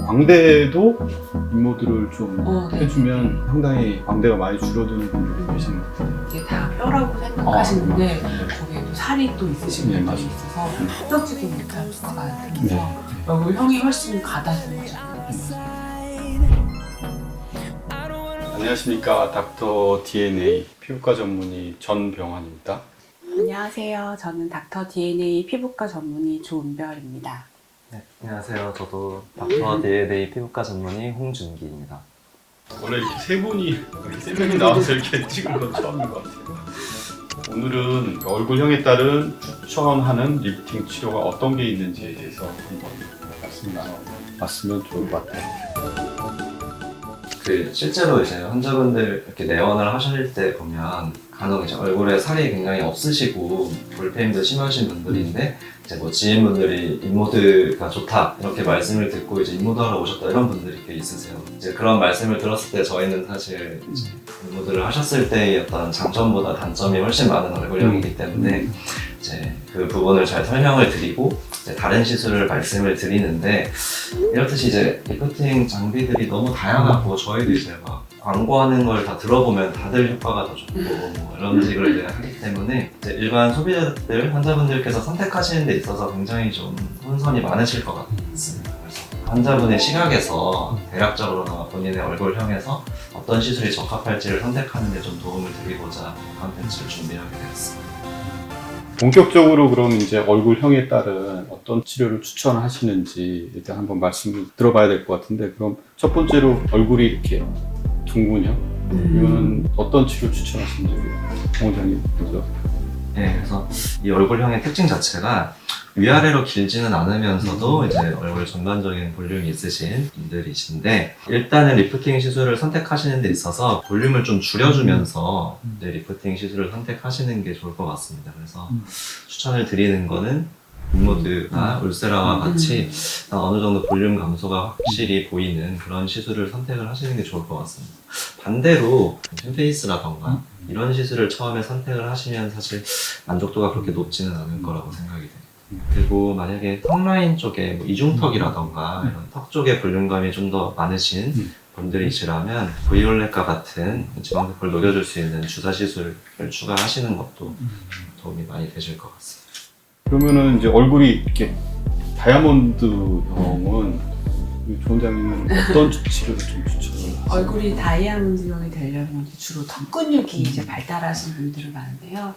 광대도 인모드를 좀 네. 해주면 상당히 광대가 많이 줄어드는 분들이 계시는 것 같아요. 이게 다 뼈라고 생각하시는데 거기에 또 살이 또 있으신 네, 분들이 맞아요. 있어서 흡적지도 못할 효과가 나타나서 네. 얼굴형이 훨씬 가다듬어져요. 안녕하십니까. 닥터 DNA 피부과 전문의 전병환입니다. 안녕하세요. 저는 닥터 DNA 피부과 전문의 조은별입니다. 네, 안녕하세요. 저도 닥터 DNA 피부과 전문의 홍준기입니다. 원래 이렇게 세 분이 이렇게 세 명이 나와서 이렇게 찍은 건 처음인 것 같아요. 오늘은 얼굴형에 따른 추천하는 리프팅 치료가 어떤 게 있는지에 대해서 한번 말씀 나눠봤으면 좋을 것 같아요. 실제로 이제 환자분들 이렇게 내원을 하실 때 보면 간혹 이제 얼굴에 살이 굉장히 없으시고 볼페임도 심하신 분들인데 이제 뭐 지인분들이 인모드가 좋다 이렇게 말씀을 듣고 이제 인모드하러 오셨다 이런 분들이 꽤 있으세요. 이제 그런 말씀을 들었을 때 저희는 사실 이제 인모드를 하셨을 때의 어떤 장점보다 단점이 훨씬 많은 얼굴형이기 때문에 이제 그 부분을 잘 설명을 드리고 이제 다른 시술을 말씀을 드리는데 이렇듯이 이제 리프팅 장비들이 너무 다양하고 저희도 이제 막 광고하는 걸 다 들어보면 다들 효과가 더 좋고 뭐 이런 식으로 이제 하기 때문에 이제 일반 소비자들, 환자분들께서 선택하시는 데 있어서 굉장히 좀 혼선이 많으실 것 같습니다. 그래서 환자분의 시각에서 대략적으로나마 본인의 얼굴형에서 어떤 시술이 적합할지를 선택하는 데 좀 도움을 드리고자 컨텐츠를 준비하게 되었습니다. 본격적으로 그럼 이제 얼굴형에 따른 어떤 치료를 추천하시는지에 대한 한번 말씀을 들어봐야 될 것 같은데, 그럼 첫 번째로 얼굴이 이렇게 둥근형, 이거는 어떤 치료 추천하시는지 홍 원장님 먼저. 네, 그래서 이 얼굴형의 특징 자체가 위아래로 길지는 않으면서도 이제 얼굴 전반적인 볼륨이 있으신 분들이신데, 일단은 리프팅 시술을 선택하시는 데 있어서 볼륨을 좀 줄여주면서 이제 리프팅 시술을 선택하시는 게 좋을 것 같습니다. 그래서 추천을 드리는 거는 인모드나 울세라와 같이 어느 정도 볼륨 감소가 확실히 보이는 그런 시술을 선택을 하시는 게 좋을 것 같습니다. 반대로 템페이스라던가 이런 시술을 처음에 선택을 하시면 사실 만족도가 그렇게 높지는 않을 거라고 생각이 됩니다. 그리고 만약에 턱라인 쪽에 뭐 이중턱이라던가 이런 턱 쪽에 볼륨감이 좀 더 많으신 분들이시라면 브이올렛과 같은 지방세포를 녹여줄 수 있는 주사 시술을 추가하시는 것도 도움이 많이 되실 것 같습니다. 그러면은 이제 얼굴이 이렇게 다이아몬드형은 조 원장님은 어떤 치료를 좀 추천을 하세요? 얼굴이 다이아몬드형이 되려면 주로 턱 근육이 이제 발달하신 분들은 많은데요.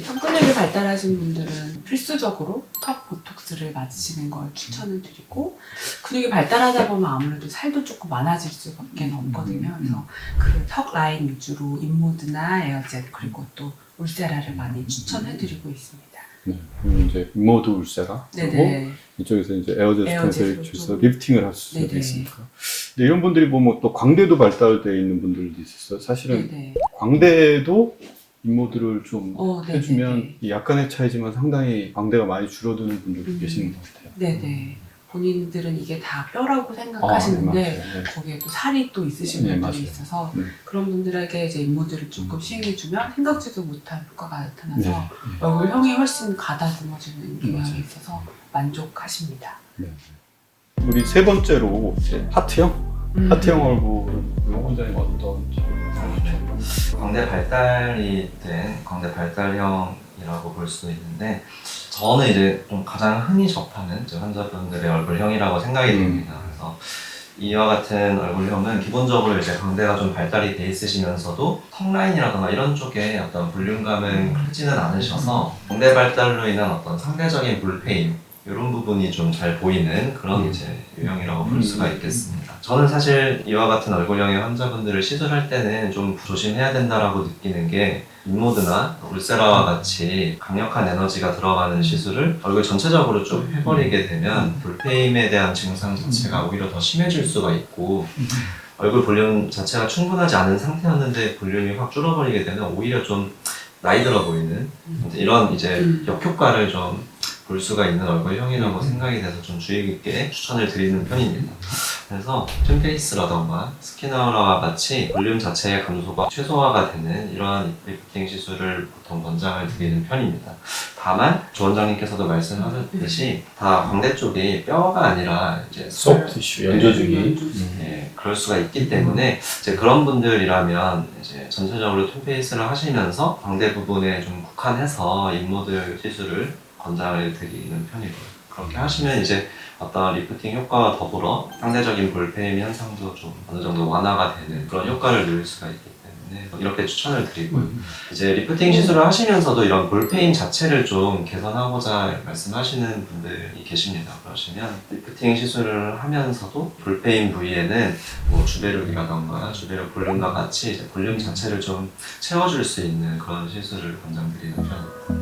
턱 근육이 발달하신 분들은 필수적으로 턱 보톡스를 맞으시는 걸 추천을 드리고, 근육이 발달하다 보면 아무래도 살도 조금 많아질 수밖에 없거든요. 그래서 그 턱 라인 위주로 인모드나 에어젯 그리고 또 울세라를 많이 추천해드리고 있습니다. 네, 그리고 이제 인모드 울세라, 그리고 네네. 이쪽에서 이제 에어젯 에어젯으로 스텐스를 좀. 리프팅을 할 수도 네네. 있으니까. 근데 이런 분들이 보면 또 광대도 발달되어 있는 분들도 있었어요. 사실은 네네. 광대도 인모드를 좀 네네네. 해주면 약간의 차이지만 상당히 광대가 많이 줄어드는 분들도 계시는 것 같아요. 네네. 본인들은 이게 다 뼈라고 생각하시는데 네, 맞아요. 네. 거기에 또 살이 또 있으신 네, 분들이 맞아요. 있어서 네. 그런 분들에게 이제 인모드를 조금 시행해주면 생각지도 못한 효과가 나타나서 네. 얼굴형이 훨씬 가다듬어지는 경향이 맞아요. 있어서 만족하십니다. 네. 우리 세 번째로 이제 하트형? 하트형 얼굴은 용 원장님 어떤 치료? 광대 발달이 된 광대 발달형이라고 볼 수 있는데, 저는 이제 좀 가장 흔히 접하는 이제 환자분들의 얼굴형이라고 생각이 됩니다. 그래서 이와 같은 얼굴형은 기본적으로 이제 광대가 좀 발달이 돼 있으시면서도 턱 라인이라던가 이런 쪽에 어떤 볼륨감은 크지는 않으셔서 광대 발달로 인한 어떤 상대적인 볼페임 이런 부분이 좀 잘 보이는 그런 이제 유형이라고 볼 수가 있겠습니다. 저는 사실 이와 같은 얼굴형의 환자분들을 시술할 때는 좀 조심해야 된다라고 느끼는 게, 인모드나 울세라와 같이 강력한 에너지가 들어가는 시술을 얼굴 전체적으로 좀 해버리게 되면 볼페임에 대한 증상 자체가 오히려 더 심해질 수가 있고, 얼굴 볼륨 자체가 충분하지 않은 상태였는데 볼륨이 확 줄어버리게 되면 오히려 좀 나이 들어 보이는 이런 이제 역효과를 좀 볼 수가 있는 얼굴형이라고 생각이 돼서 좀 주의 깊게 추천을 드리는 편입니다. 그래서 튠페이스라던가 스키너와 같이 볼륨 자체의 감소가 최소화가 되는 이러한 리프팅 시술을 보통 권장을 드리는 편입니다. 다만 조 원장님께서도 말씀하셨듯이 다 광대 쪽이 뼈가 아니라 이제 소프트 티슈, 연조직이. 예, 그럴 수가 있기 때문에 이제 그런 분들이라면 이제 전체적으로 톤페이스를 하시면서 광대 부분에 좀 국한해서 인모드 시술을 권장을 드리는 편이고요. 그렇게 하시면 이제 어떤 리프팅 효과와 더불어 상대적인 볼페임 현상도 좀 어느 정도 완화가 되는 그런 효과를 누릴 수가 있기 때문에 이렇게 추천을 드리고요. 이제 리프팅 시술을 하시면서도 이런 볼페임 자체를 좀 개선하고자 말씀하시는 분들이 계십니다. 그러시면 리프팅 시술을 하면서도 볼페임 부위에는 뭐 주베륵이라던가 주베륵 볼륨과 같이 이제 볼륨 자체를 좀 채워줄 수 있는 그런 시술을 권장드리는 편입니다.